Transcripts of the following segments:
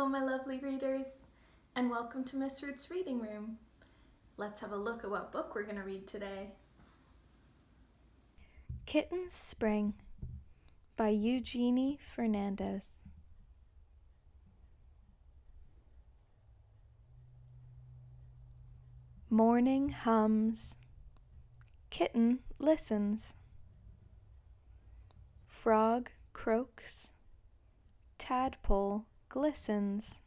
Hello, my lovely readers, and welcome to Miss Ruth's Reading Room. Let's have a look at what book we're going to read today. Kitten's Spring by Eugenie Fernandez. Morning hums. Kitten listens. Frog croaks. Tadpole glistens.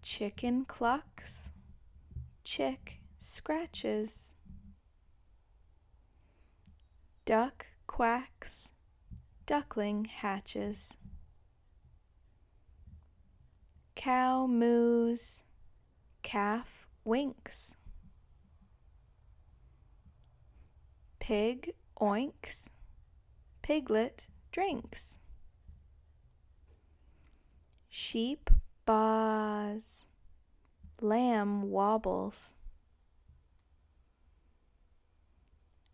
Chicken clucks. Chick scratches. Duck quacks. Duckling hatches. Cow moos. Calf winks. Pig oinks. Piglet drinks. Sheep baas. Lamb wobbles.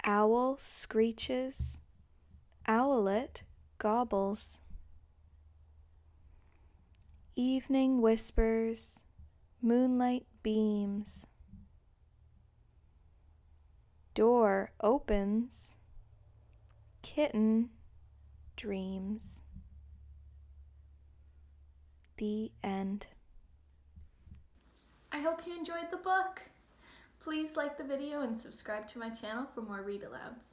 Owl screeches. Owlet gobbles. Evening whispers. Moonlight beams. Door opens. Kitten dreams. The end. I hope you enjoyed the book. Please like the video and subscribe to my channel for more read-alouds.